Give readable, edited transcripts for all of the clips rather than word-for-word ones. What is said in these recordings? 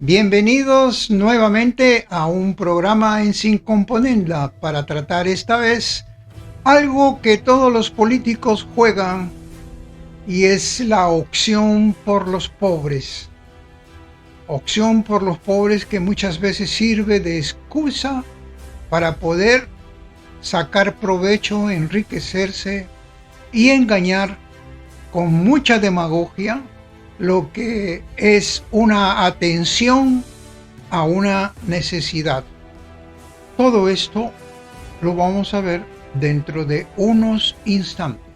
Bienvenidos nuevamente a un programa en Sin Componenda para tratar esta vez algo que todos los políticos juegan y es la opción por los pobres. Opción por los pobres que muchas veces sirve de excusa para poder sacar provecho, enriquecerse y engañar con mucha demagogia lo que es una atención a una necesidad. Todo esto lo vamos a ver dentro de unos instantes.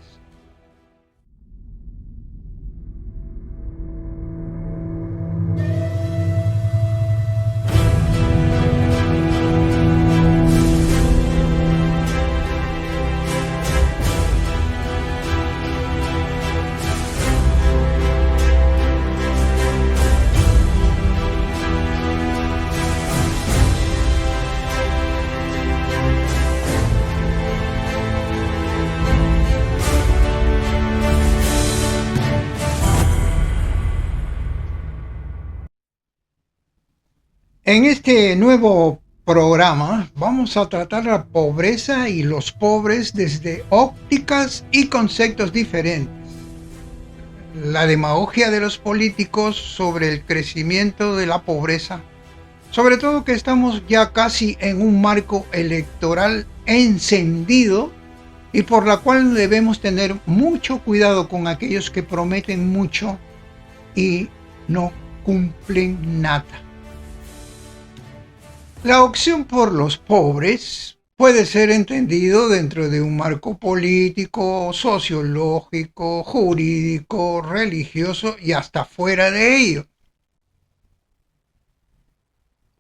En este nuevo programa vamos a tratar la pobreza y los pobres desde ópticas y conceptos diferentes. La demagogia de los políticos sobre el crecimiento de la pobreza, sobre todo que estamos ya casi en un marco electoral encendido y por la cual debemos tener mucho cuidado con aquellos que prometen mucho y no cumplen nada. La opción por los pobres puede ser entendido dentro de un marco político, sociológico, jurídico, religioso y hasta fuera de ello.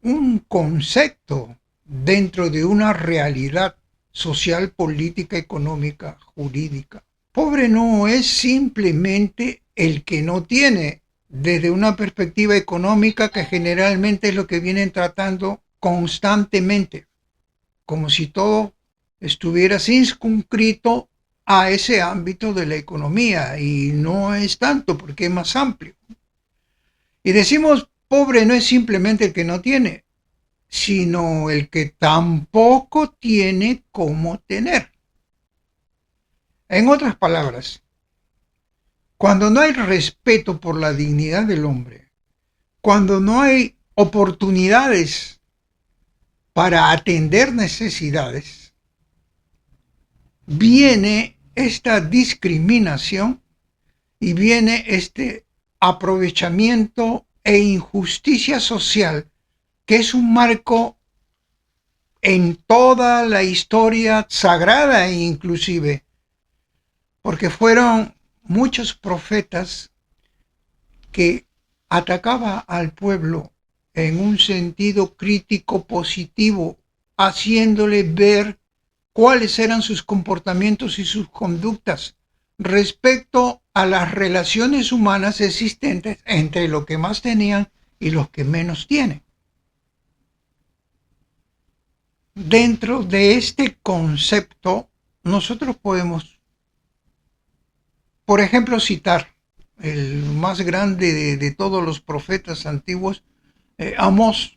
Un concepto dentro de una realidad social, política, económica, jurídica. Pobre no es simplemente el que no tiene, desde una perspectiva económica que generalmente es lo que vienen tratando constantemente, como si todo estuviera circunscrito a ese ámbito de la economía, y no es tanto porque es más amplio. Y decimos pobre no es simplemente el que no tiene, sino el que tampoco tiene cómo tener. En otras palabras, cuando no hay respeto por la dignidad del hombre, cuando no hay oportunidades para atender necesidades, viene esta discriminación y viene este aprovechamiento e injusticia social, que es un marco en toda la historia sagrada inclusive, porque fueron muchos profetas que atacaban al pueblo en un sentido crítico positivo, haciéndole ver cuáles eran sus comportamientos y sus conductas respecto a las relaciones humanas existentes entre los que más tenían y los que menos tienen. Dentro de este concepto, nosotros podemos, por ejemplo, citar el más grande de todos los profetas antiguos, Amós,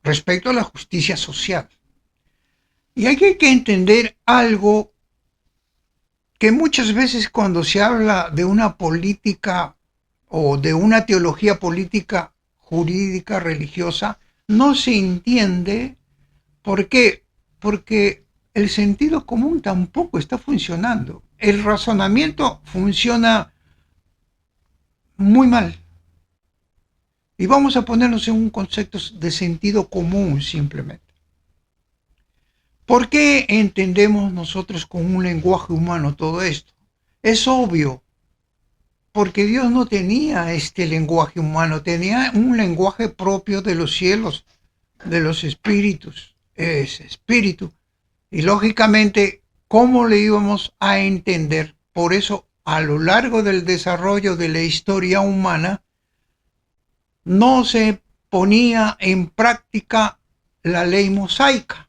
respecto a la justicia social. Y hay que entender algo que muchas veces cuando se habla de una política o de una teología política, jurídica, religiosa, no se entiende. ¿Por qué? Porque el sentido común tampoco está funcionando. El razonamiento funciona muy mal. Y vamos a ponernos en un concepto de sentido común simplemente. ¿Por qué entendemos nosotros con un lenguaje humano todo esto? Es obvio, porque Dios no tenía este lenguaje humano, tenía un lenguaje propio de los cielos, de los espíritus, es espíritu. Y lógicamente, ¿cómo le íbamos a entender? Por eso, a lo largo del desarrollo de la historia humana, no se ponía en práctica la ley mosaica,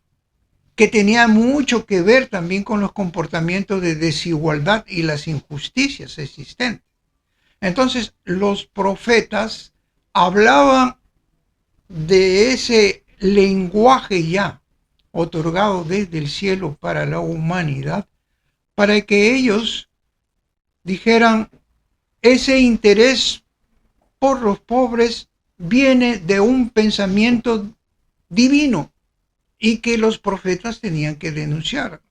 que tenía mucho que ver también con los comportamientos de desigualdad y las injusticias existentes. Entonces, los profetas hablaban de ese lenguaje ya otorgado desde el cielo para la humanidad, para que ellos dijeran, ese interés por los pobres viene de un pensamiento divino y que los profetas tenían que denunciar.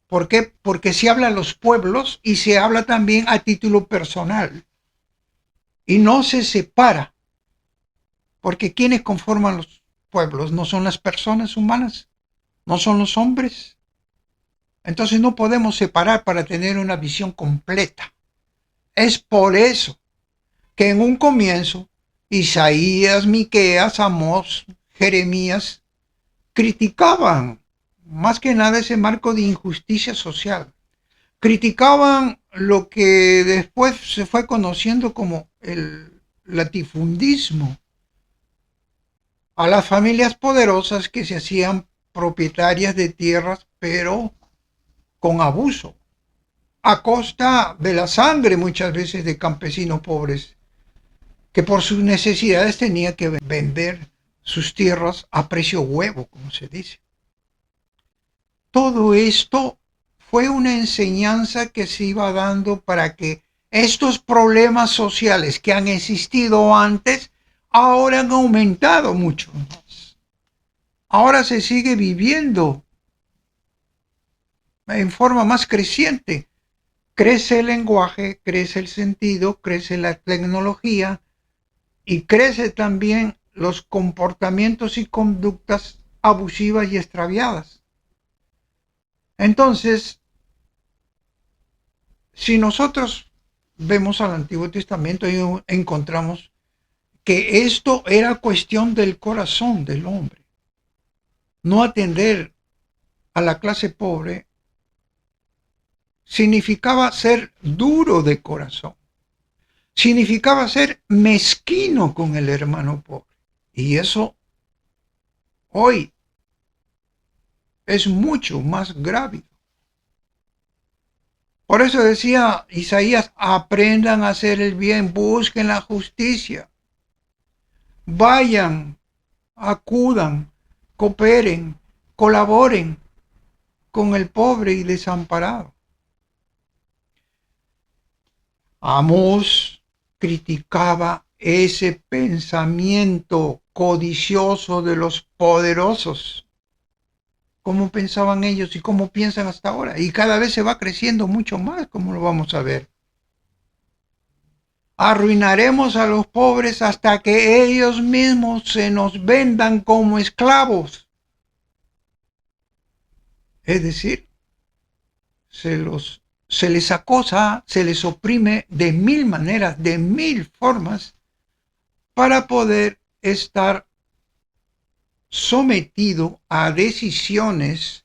¿Por qué? Porque se habla a los pueblos y se habla también a título personal y no se separa, porque quienes conforman los pueblos no son las personas humanas, no son los hombres. Entonces no podemos separar para tener una visión completa. Es por eso que en un comienzo Isaías, Miqueas, Amós, Jeremías criticaban más que nada ese marco de injusticia social. Criticaban lo que después se fue conociendo como el latifundismo, a las familias poderosas que se hacían propietarias de tierras, pero con abuso, a costa de la sangre muchas veces de campesinos pobres, que por sus necesidades tenían que vender sus tierras a precio huevo, como se dice. Todo esto fue una enseñanza que se iba dando para que estos problemas sociales que han existido antes ahora han aumentado mucho más. Ahora se sigue viviendo en forma más creciente. Crece el lenguaje, crece el sentido, crece la tecnología y crece también los comportamientos y conductas abusivas y extraviadas. Entonces, si nosotros vemos al Antiguo Testamento y encontramos que esto era cuestión del corazón del hombre, no atender a la clase pobre significaba ser duro de corazón, significaba ser mezquino con el hermano pobre. Y eso hoy es mucho más grave. Por eso decía Isaías, aprendan a hacer el bien, busquen la justicia, vayan, acudan, cooperen, colaboren con el pobre y desamparado. Amós criticaba ese pensamiento codicioso de los poderosos. ¿Cómo pensaban ellos y cómo piensan hasta ahora? Y cada vez se va creciendo mucho más, como lo vamos a ver. Arruinaremos a los pobres hasta que ellos mismos se nos vendan como esclavos. Es decir, se les acosa, se les oprime de mil maneras, de mil formas, para poder estar sometido a decisiones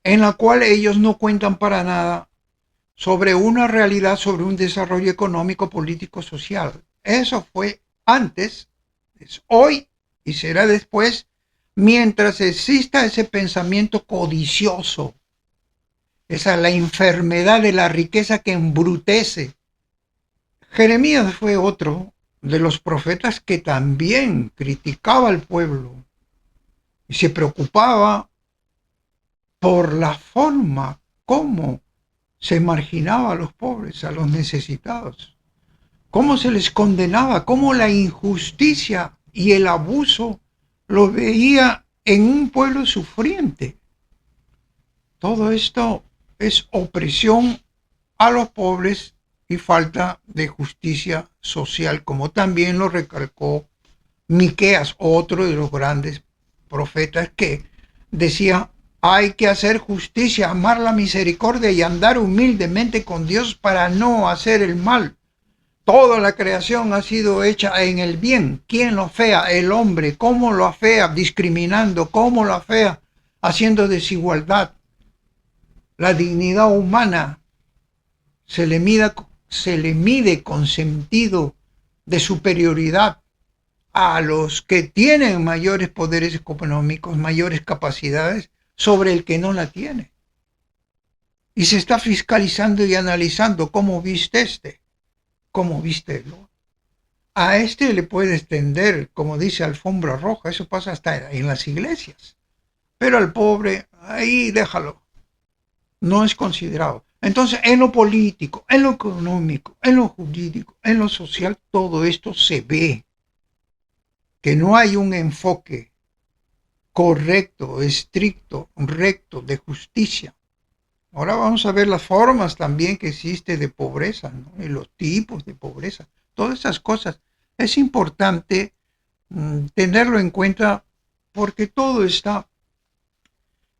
en la cual ellos no cuentan para nada sobre una realidad, sobre un desarrollo económico, político, social. Eso fue antes, es hoy y será después, mientras exista ese pensamiento codicioso, esa es la enfermedad de la riqueza que embrutece. Jeremías fue otro de los profetas que también criticaba al pueblo y se preocupaba por la forma como se marginaba a los pobres, a los necesitados, cómo se les condenaba, cómo la injusticia y el abuso lo veía en un pueblo sufriente. Todo esto es opresión a los pobres y falta de justicia social, como también lo recalcó Miqueas, otro de los grandes profetas que decía, hay que hacer justicia, amar la misericordia y andar humildemente con Dios para no hacer el mal. Toda la creación ha sido hecha en el bien. ¿Quién lo afea? El hombre. ¿Cómo lo afea? Discriminando. ¿Cómo lo afea? Haciendo desigualdad. La dignidad humana se le mide con sentido de superioridad a los que tienen mayores poderes económicos, mayores capacidades sobre el que no la tiene. Y se está fiscalizando y analizando cómo viste este, cómo viste el otro. A este le puedes tender, como dice, alfombra roja, eso pasa hasta en las iglesias. Pero al pobre, ahí déjalo, no es considerado. Entonces, en lo político, en lo económico, en lo jurídico, en lo social, todo esto se ve que no hay un enfoque correcto, estricto, recto, de justicia. Ahora vamos a ver las formas también que existe de pobreza, ¿no? Y los tipos de pobreza. Todas esas cosas. Es importante tenerlo en cuenta porque todo está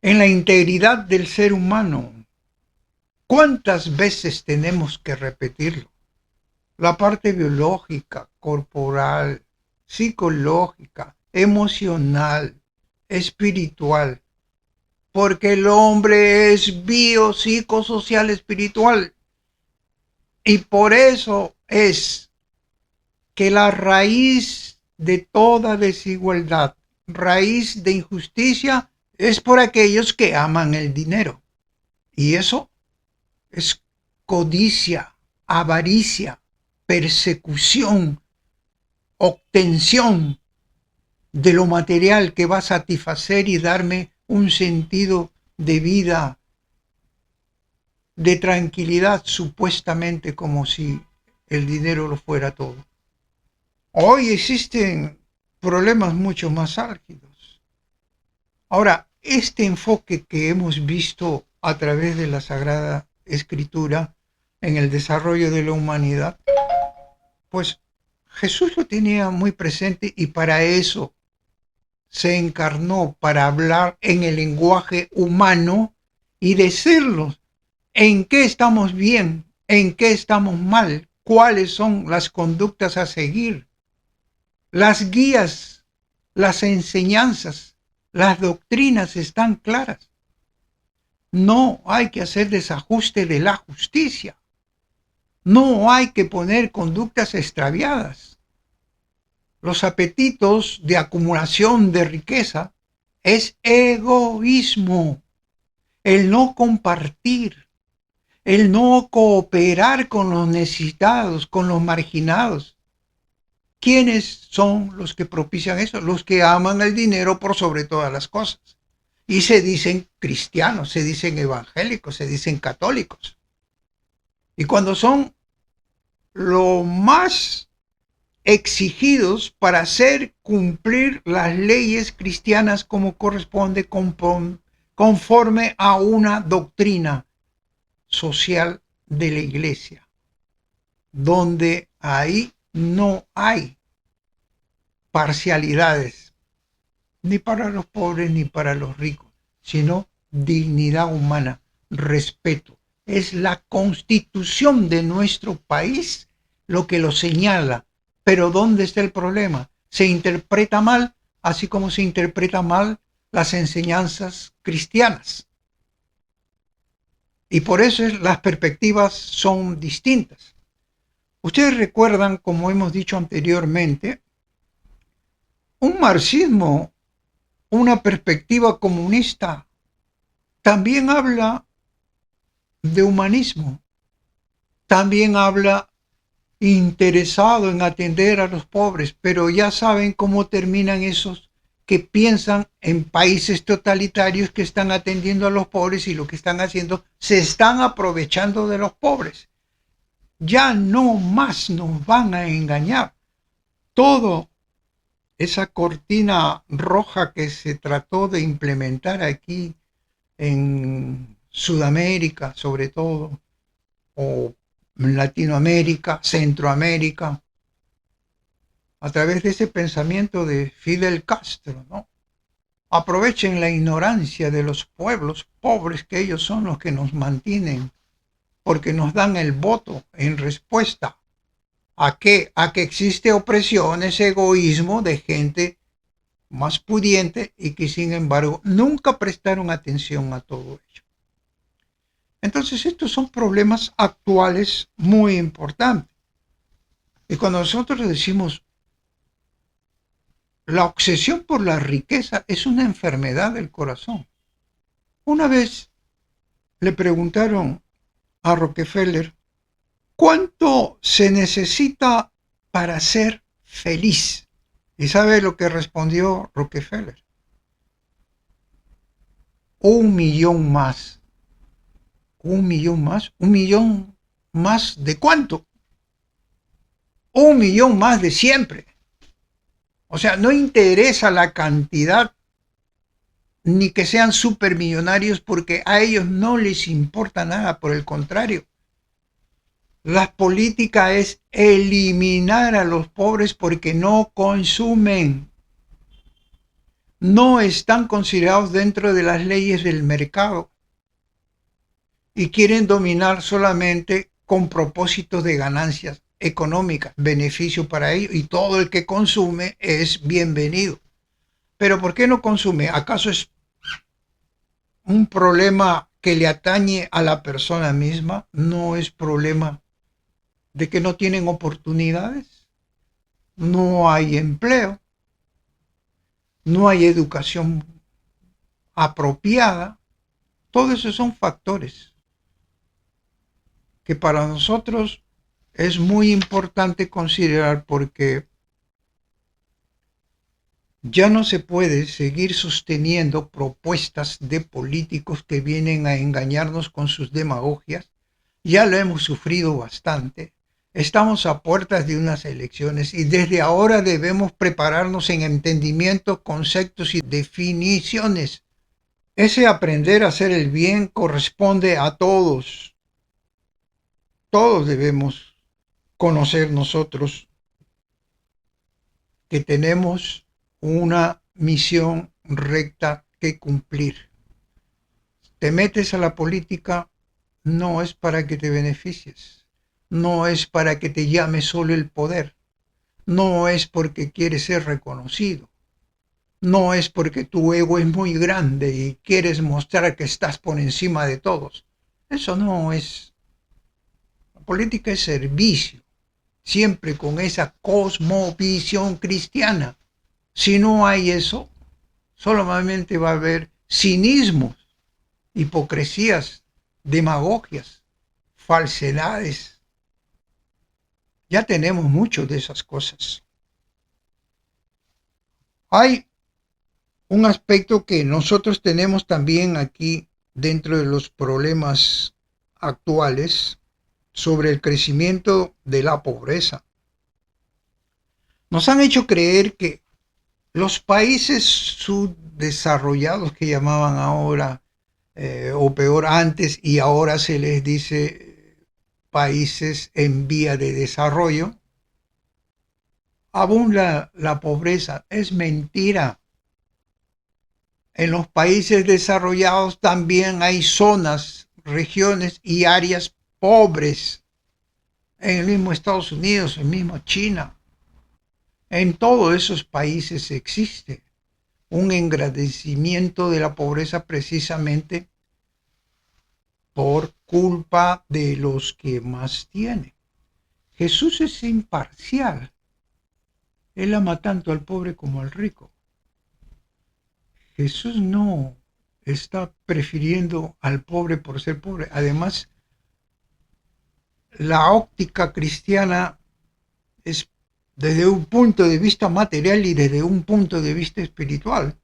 en la integridad del ser humano. ¿Cuántas veces tenemos que repetirlo? La parte biológica, corporal, psicológica, emocional, espiritual, porque el hombre es biopsicosocial espiritual. Y por eso es que la raíz de toda desigualdad, raíz de injusticia, es por aquellos que aman el dinero. Y eso es codicia, avaricia, persecución, obtención de lo material que va a satisfacer y darme un sentido de vida, de tranquilidad, supuestamente como si el dinero lo fuera todo. Hoy existen problemas mucho más álgidos. Ahora, este enfoque que hemos visto a través de la Sagrada Escritura en el desarrollo de la humanidad, pues Jesús lo tenía muy presente y para eso se encarnó, para hablar en el lenguaje humano y decirnos en qué estamos bien, en qué estamos mal, cuáles son las conductas a seguir, las guías, las enseñanzas, las doctrinas están claras. No hay que hacer desajuste de la justicia. No hay que poner conductas extraviadas. Los apetitos de acumulación de riqueza es egoísmo. El no compartir, el no cooperar con los necesitados, con los marginados. ¿Quiénes son los que propician eso? Los que aman el dinero por sobre todas las cosas. Y se dicen cristianos, se dicen evangélicos, se dicen católicos. Y cuando son lo más exigidos para hacer cumplir las leyes cristianas como corresponde conforme a una doctrina social de la iglesia, donde ahí no hay parcialidades, ni para los pobres ni para los ricos, sino dignidad humana, respeto. Es la constitución de nuestro país lo que lo señala. Pero ¿dónde está el problema? Se interpreta mal, así como se interpreta mal las enseñanzas cristianas. Y por eso las perspectivas son distintas. Ustedes recuerdan, como hemos dicho anteriormente, un marxismo, una perspectiva comunista, también habla de humanismo, también habla interesado en atender a los pobres, pero ya saben cómo terminan esos que piensan en países totalitarios que están atendiendo a los pobres y lo que están haciendo, se están aprovechando de los pobres. Ya no más nos van a engañar. Todo esa cortina roja que se trató de implementar aquí en Sudamérica, sobre todo, o Latinoamérica, Centroamérica, a través de ese pensamiento de Fidel Castro, ¿no? Aprovechen la ignorancia de los pueblos pobres, que ellos son los que nos mantienen, porque nos dan el voto en respuesta a que existe opresiones, egoísmo de gente más pudiente y que sin embargo nunca prestaron atención a todo ello. Entonces estos son problemas actuales muy importantes. Y cuando nosotros decimos la obsesión por la riqueza es una enfermedad del corazón. Una vez le preguntaron a Rockefeller cuánto se necesita para ser feliz. ¿Y sabe lo que respondió Rockefeller? 1 millón más. 1 millón más. ¿1 millón más de cuánto? 1 millón más de siempre. O sea, no interesa la cantidad ni que sean supermillonarios porque a ellos no les importa nada, por el contrario. La política es eliminar a los pobres porque no consumen, no están considerados dentro de las leyes del mercado y quieren dominar solamente con propósitos de ganancias económicas, beneficio para ellos, y todo el que consume es bienvenido. Pero ¿por qué no consume? ¿Acaso es un problema que le atañe a la persona misma? ¿No es problema de que no tienen oportunidades? No hay empleo, no hay educación apropiada. Todos esos son factores que para nosotros es muy importante considerar, porque ya no se puede seguir sosteniendo propuestas de políticos que vienen a engañarnos con sus demagogias. Ya lo hemos sufrido bastante. Estamos a puertas de unas elecciones y desde ahora debemos prepararnos en entendimientos, conceptos y definiciones. Ese aprender a hacer el bien corresponde a todos. Todos debemos conocer nosotros que tenemos una misión recta que cumplir. Te metes a la política, no es para que te beneficies, no es para que te llame solo el poder, no es porque quieres ser reconocido, no es porque tu ego es muy grande y quieres mostrar que estás por encima de todos. Eso no es. La política es servicio, siempre con esa cosmovisión cristiana. Si no hay eso, solamente va a haber cinismos, hipocresías, demagogias, falsedades. Ya tenemos mucho de esas cosas. Hay un aspecto que nosotros tenemos también aquí dentro de los problemas actuales sobre el crecimiento de la pobreza. Nos han hecho creer que los países subdesarrollados, que llamaban ahora, o peor antes, y ahora se les dice países en vía de desarrollo, abunda la pobreza. Es mentira. En los países desarrollados también hay zonas, regiones y áreas pobres. En el mismo Estados Unidos, en el mismo China. En todos esos países existe un engrandecimiento de la pobreza precisamente por culpa de los que más tienen. Jesús es imparcial. Él ama tanto al pobre como al rico. Jesús no está prefiriendo al pobre por ser pobre. Además, la óptica cristiana es desde un punto de vista material y desde un punto de vista espiritual.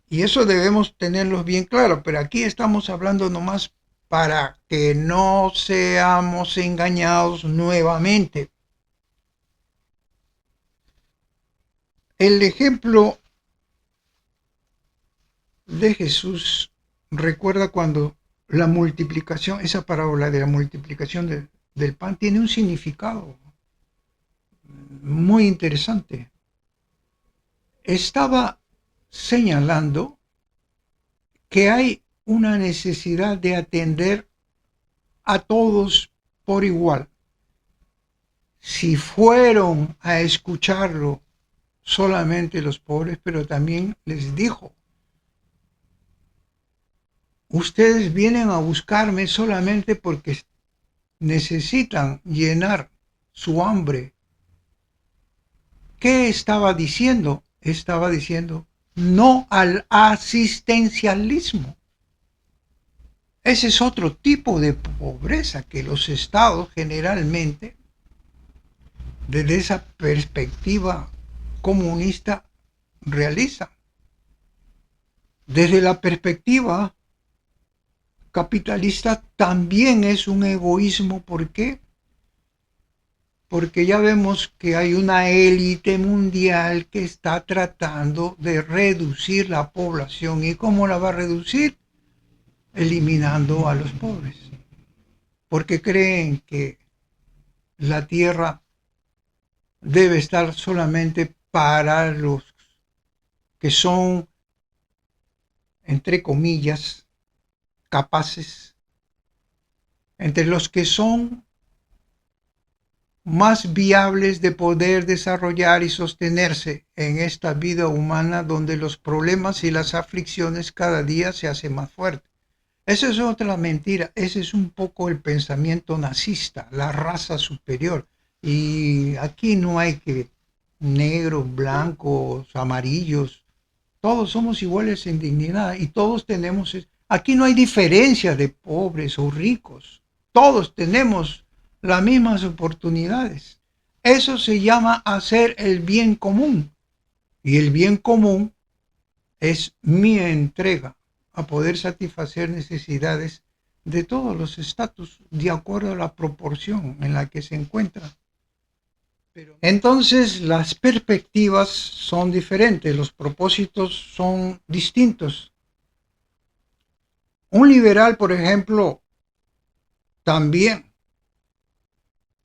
Y eso debemos tenerlo bien claro, pero aquí estamos hablando nomás para que no seamos engañados nuevamente. El ejemplo de Jesús recuerda cuando la multiplicación, esa parábola de la multiplicación del pan tiene un significado muy interesante. Estaba señalando que hay una necesidad de atender a todos por igual. Si fueron a escucharlo solamente los pobres, pero también les dijo: ustedes vienen a buscarme solamente porque necesitan llenar su hambre. ¿Qué estaba diciendo? Estaba diciendo no al asistencialismo. Ese es otro tipo de pobreza que los estados generalmente desde esa perspectiva comunista realiza. Desde la perspectiva capitalista también es un egoísmo. ¿Por qué? Porque ya vemos que hay una élite mundial que está tratando de reducir la población. ¿Y cómo la va a reducir? Eliminando a los pobres. Porque creen que la tierra debe estar solamente para los que son, entre comillas, capaces, entre los que son más viables de poder desarrollar y sostenerse en esta vida humana donde los problemas y las aflicciones cada día se hacen más fuertes. Esa es otra mentira, ese es un poco el pensamiento nazista, la raza superior. Y aquí no hay que negros, blancos, amarillos, todos somos iguales en dignidad y todos tenemos, aquí no hay diferencia de pobres o ricos, todos tenemos las mismas oportunidades. Eso se llama hacer el bien común y el bien común es mi entrega a poder satisfacer necesidades de todos los estatus de acuerdo a la proporción en la que se encuentran. Entonces las perspectivas son diferentes, los propósitos son distintos. Un liberal, por ejemplo, también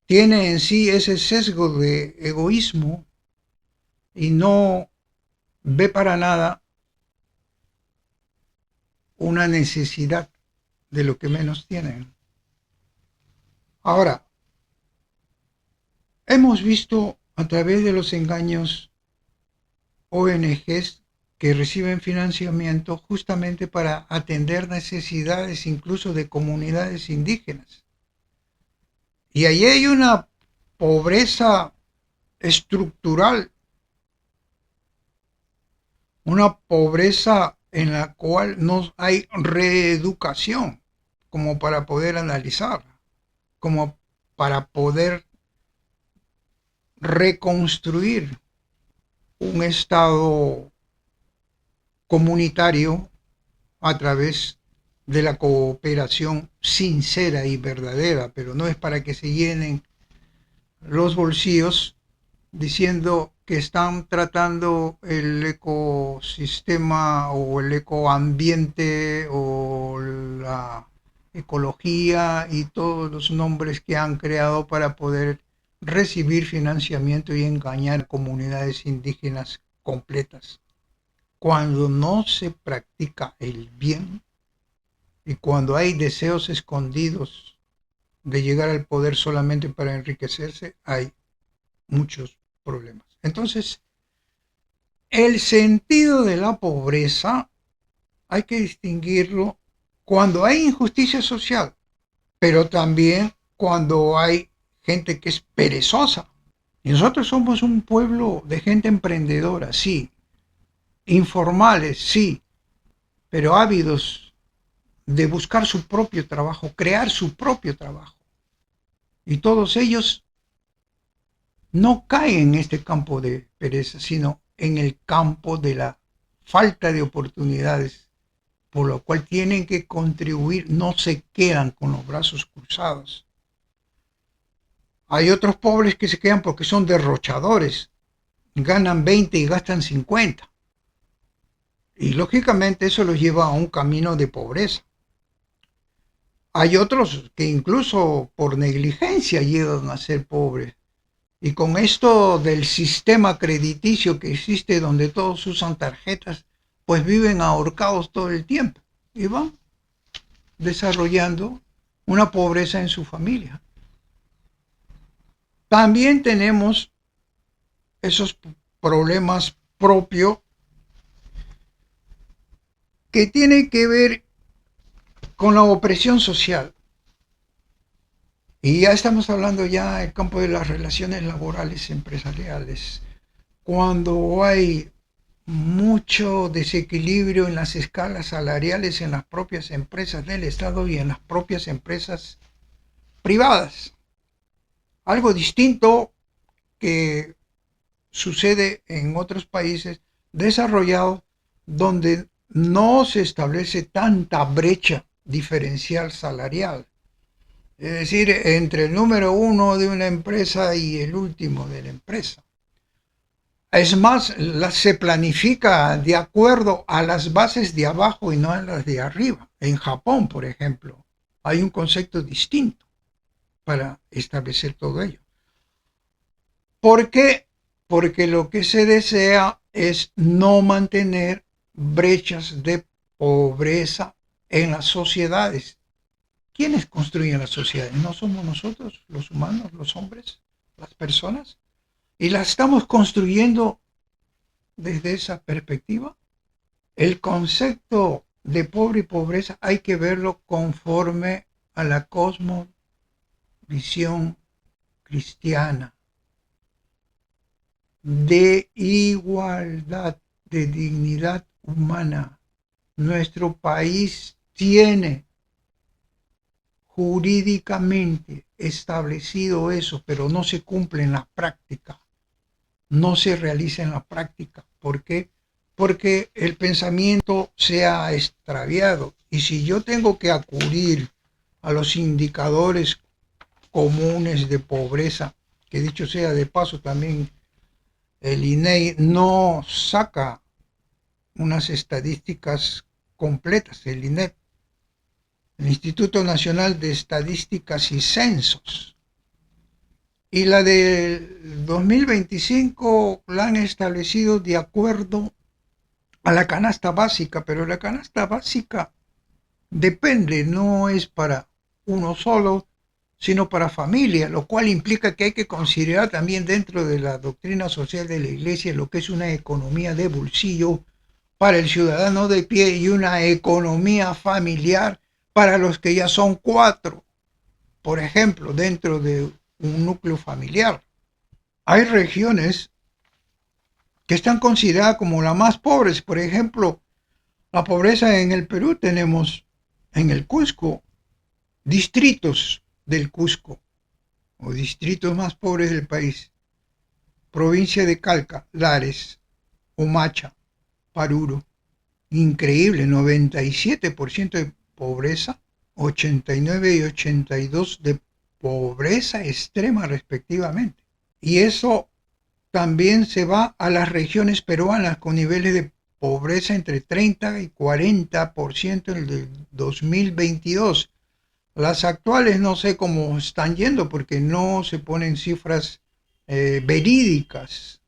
tiene en sí ese sesgo de egoísmo y no ve para nada una necesidad de lo que menos tienen. Ahora, hemos visto a través de los engaños ONGs que reciben financiamiento justamente para atender necesidades incluso de comunidades indígenas. Y ahí hay una pobreza estructural, una pobreza en la cual no hay reeducación como para poder analizar, como para poder reconstruir un estado comunitario a través de la cooperación sincera y verdadera, pero no es para que se llenen los bolsillos diciendo que están tratando el ecosistema o el ecoambiente o la ecología y todos los nombres que han creado para poder recibir financiamiento y engañar comunidades indígenas completas. Cuando no se practica el bien y cuando hay deseos escondidos de llegar al poder solamente para enriquecerse, hay muchos problemas. Entonces, el sentido de la pobreza hay que distinguirlo cuando hay injusticia social, pero también cuando hay gente que es perezosa. Y nosotros somos un pueblo de gente emprendedora, sí, informales, sí, pero ávidos de buscar su propio trabajo, crear su propio trabajo. Y todos ellos no caen en este campo de pereza, sino en el campo de la falta de oportunidades, por lo cual tienen que contribuir, no se quedan con los brazos cruzados. Hay otros pobres que se quedan porque son derrochadores, ganan 20 y gastan 50. Y lógicamente eso los lleva a un camino de pobreza. Hay otros que incluso por negligencia llegan a ser pobres. Y con esto del sistema crediticio que existe donde todos usan tarjetas, pues viven ahorcados todo el tiempo y van desarrollando una pobreza en su familia. También tenemos esos problemas propios que tienen que ver con la opresión social. Y ya estamos hablando ya del campo de las relaciones laborales empresariales. Cuando hay mucho desequilibrio en las escalas salariales en las propias empresas del Estado y en las propias empresas privadas. Algo distinto que sucede en otros países desarrollados donde no se establece tanta brecha diferencial salarial. Es decir, entre el número uno de una empresa y el último de la empresa. Es más, se planifica de acuerdo a las bases de abajo y no a las de arriba. En Japón, por ejemplo, hay un concepto distinto para establecer todo ello. ¿Por qué? Porque lo que se desea es no mantener brechas de pobreza en las sociedades. ¿Quiénes construyen las sociedades? ¿No somos nosotros, los humanos, los hombres, las personas? ¿Y las estamos construyendo desde esa perspectiva? El concepto de pobre y pobreza hay que verlo conforme a la cosmovisión cristiana de igualdad, de dignidad humana. Nuestro país tiene jurídicamente establecido eso, pero no se cumple en la práctica, no se realiza en la práctica. ¿Por qué? Porque el pensamiento se ha extraviado. Y si yo tengo que acudir a los indicadores comunes de pobreza, que dicho sea de paso también el INEI no saca unas estadísticas completas, el INEP, el Instituto Nacional de Estadísticas y Censos. Y la del 2025 la han establecido de acuerdo a la canasta básica, pero la canasta básica depende, no es para uno solo, sino para familia, lo cual implica que hay que considerar también dentro de la doctrina social de la Iglesia lo que es una economía de bolsillo para el ciudadano de pie y una economía familiar para los que ya son cuatro, por ejemplo, dentro de un núcleo familiar. Hay regiones que están consideradas como las más pobres, por ejemplo, la pobreza en el Perú tenemos en el Cusco distritos del Cusco o distritos más pobres del país. Provincia de Calca, Lares, Omacha, Paruro. Increíble, 97% de pobreza, 89 y 82 de pobreza extrema respectivamente. Y eso también se va a las regiones peruanas con niveles de pobreza entre 30 y 40% en el 2022. Las actuales no sé cómo están yendo porque no se ponen cifras verídicas.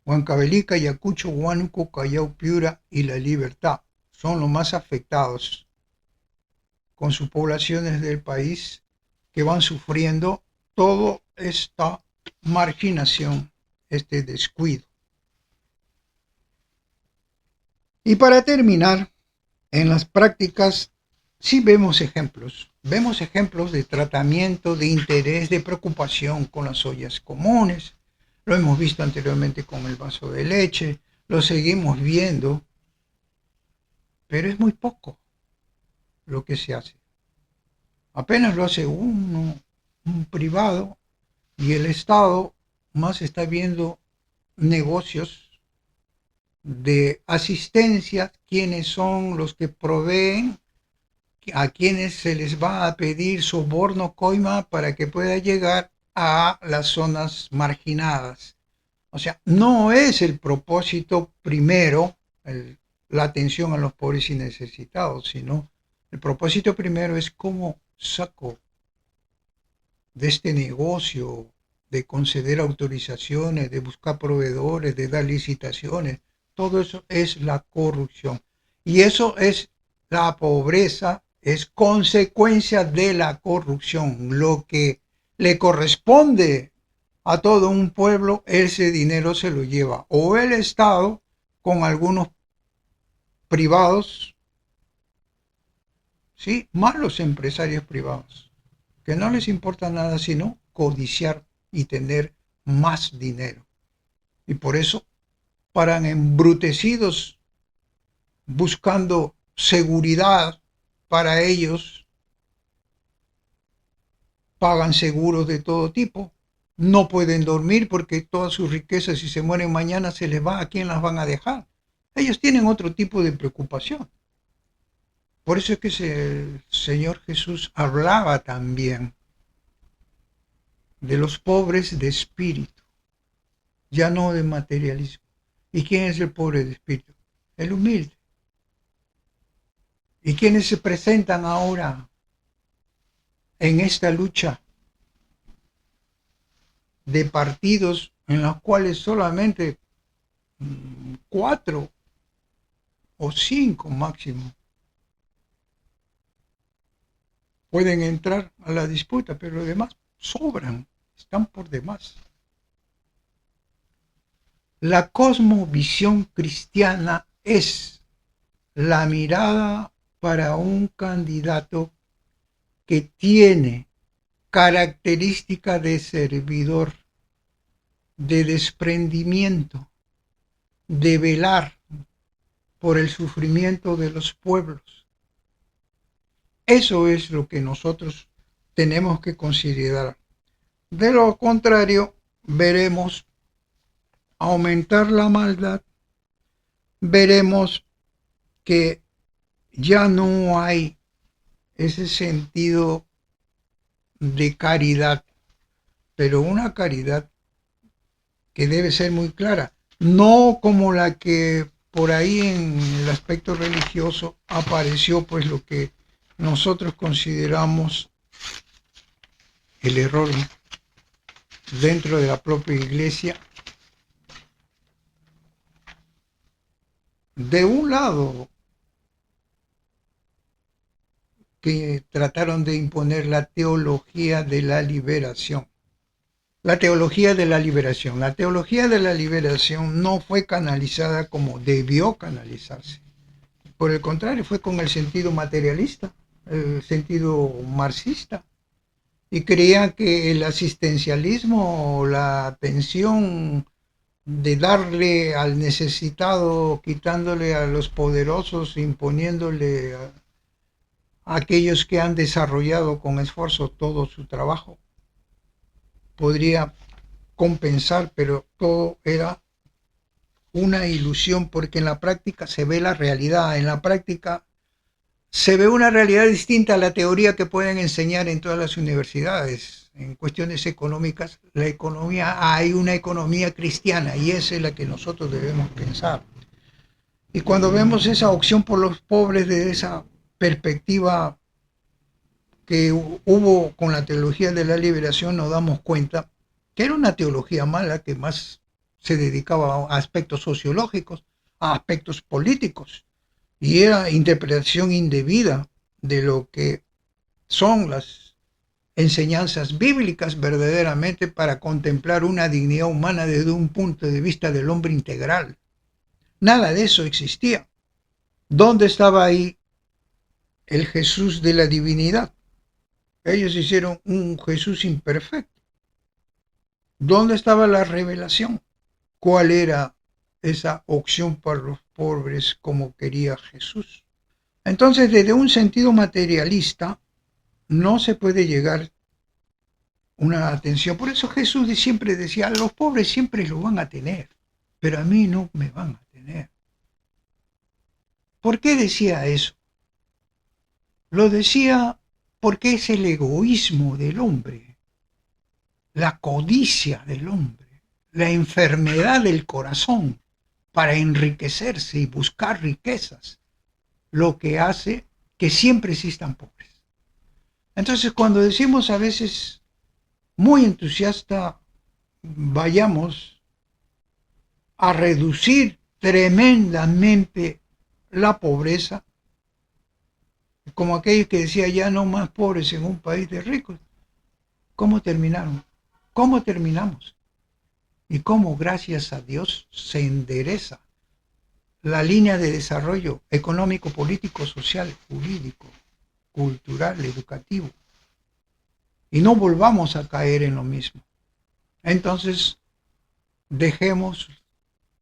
Huancavelica, Ayacucho, Huánuco, Callao, Piura y La Libertad son los más afectados con sus poblaciones del país que van sufriendo toda esta marginación, este descuido. Y para terminar, en las prácticas sí vemos ejemplos de tratamiento, de interés, de preocupación con las ollas comunes. Lo hemos visto anteriormente con el vaso de leche, lo seguimos viendo, pero es muy poco lo que se hace. Apenas lo hace uno, un privado, y el Estado más está viendo negocios de asistencia, quienes son los que proveen, a quienes se les va a pedir soborno, coima, para que pueda llegar a las zonas marginadas. O sea, no es el propósito primero la atención a los pobres y necesitados, sino el propósito primero es cómo saco de este negocio de conceder autorizaciones, de buscar proveedores, de dar licitaciones. Todo eso es la corrupción. Y eso es la pobreza, es consecuencia de la corrupción. Lo que le corresponde a todo un pueblo, ese dinero se lo lleva o el Estado con algunos privados, ¿sí? Más los empresarios privados, que no les importa nada sino codiciar y tener más dinero. Y por eso paran embrutecidos buscando seguridad para ellos, pagan seguros de todo tipo, No pueden dormir porque todas sus riquezas, si se mueren mañana, se les va. ¿A quién las van a dejar? Ellos tienen otro tipo de preocupación. Por eso es que el Señor Jesús hablaba también de los pobres de espíritu, ya no de materialismo. ¿Y quién es el pobre de espíritu? El humilde. ¿Y quiénes se presentan ahora en esta lucha de partidos en los cuales solamente 4 o 5 máximo pueden entrar a la disputa, pero los demás sobran, están por demás? La cosmovisión cristiana es la mirada para un candidato que tiene característica de servidor, de desprendimiento, de velar por el sufrimiento de los pueblos. Eso es lo que nosotros tenemos que considerar. De lo contrario, veremos aumentar la maldad, veremos que ya no hay ese sentido de caridad, pero una caridad que debe ser muy clara, no como la que por ahí en el aspecto religioso apareció, pues lo que nosotros consideramos el error dentro de la propia iglesia. De un lado, que trataron de imponer la teología de la liberación. La teología de la liberación. La teología de la liberación no fue canalizada como debió canalizarse. Por el contrario, fue con el sentido materialista, el sentido marxista. Y creía que el asistencialismo, la atención de darle al necesitado, quitándole a los poderosos, imponiéndole a aquellos que han desarrollado con esfuerzo todo su trabajo, podría compensar, pero todo era una ilusión, porque en la práctica se ve la realidad, en la práctica se ve una realidad distinta a la teoría que pueden enseñar en todas las universidades. En cuestiones económicas, la economía, hay una economía cristiana y esa es la que nosotros debemos pensar. Y cuando vemos esa opción por los pobres de esa perspectiva que hubo con la teología de la liberación, nos damos cuenta que era una teología mala que más se dedicaba a aspectos sociológicos, a aspectos políticos, y era interpretación indebida de lo que son las enseñanzas bíblicas verdaderamente para contemplar una dignidad humana desde un punto de vista del hombre integral. Nada de eso existía. ¿Dónde estaba ahí el Jesús de la divinidad? Ellos hicieron un Jesús imperfecto. ¿Dónde estaba la revelación? ¿Cuál era esa opción para los pobres como quería Jesús? Entonces, desde un sentido materialista, no se puede llegar una atención. Por eso Jesús siempre decía, los pobres siempre lo van a tener, pero a mí no me van a tener. ¿Por qué decía eso? Lo decía porque es el egoísmo del hombre, la codicia del hombre, la enfermedad del corazón para enriquecerse y buscar riquezas, lo que hace que siempre existan pobres. Entonces, cuando decimos a veces muy entusiasta, vayamos a reducir tremendamente la pobreza, como aquellos que decía ya no más pobres en un país de ricos, ¿cómo terminaron? ¿Cómo terminamos? Y cómo, gracias a Dios, se endereza la línea de desarrollo económico, político, social, jurídico, cultural, educativo. Y no volvamos a caer en lo mismo. Entonces, dejemos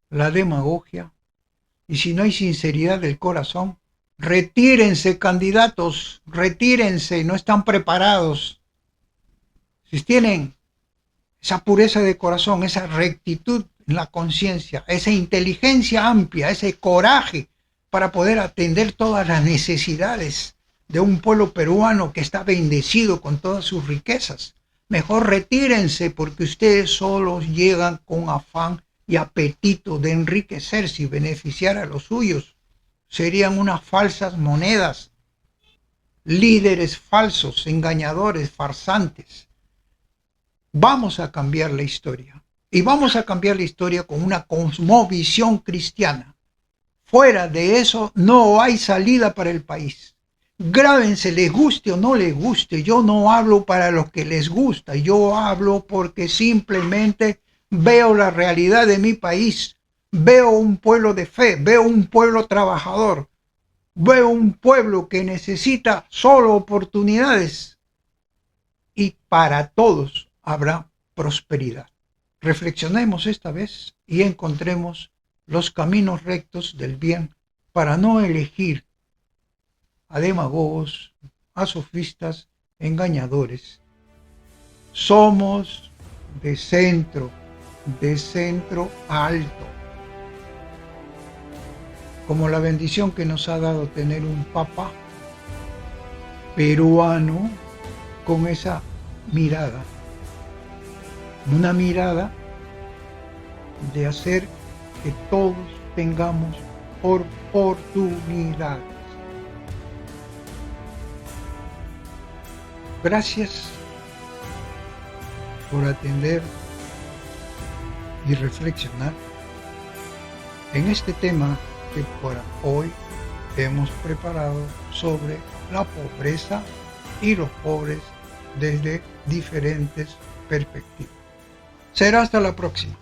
la demagogia y si no hay sinceridad del corazón, retírense, candidatos, retírense, no están preparados. Si tienen esa pureza de corazón, esa rectitud en la conciencia, esa inteligencia amplia, ese coraje para poder atender todas las necesidades de un pueblo peruano que está bendecido con todas sus riquezas. Mejor retírense porque ustedes solos llegan con afán y apetito de enriquecerse y beneficiar a los suyos. Serían unas falsas monedas, líderes falsos, engañadores, farsantes. Vamos a cambiar la historia. Y vamos a cambiar la historia con una cosmovisión cristiana. Fuera de eso no hay salida para el país. Grábense, les guste o no les guste. Yo no hablo para los que les gusta. Yo hablo porque simplemente veo la realidad de mi país. Veo un pueblo de fe, veo un pueblo trabajador. Veo un pueblo que necesita solo oportunidades. Y para todos habrá prosperidad. Reflexionemos esta vez y encontremos los caminos rectos del bien para no elegir a demagogos, a sofistas, engañadores. Somos de centro alto. Como la bendición que nos ha dado tener un papa peruano con esa mirada. Una mirada de hacer que todos tengamos oportunidades. Gracias por atender y reflexionar en este tema que por hoy hemos preparado sobre la pobreza y los pobres desde diferentes perspectivas. Será hasta la próxima.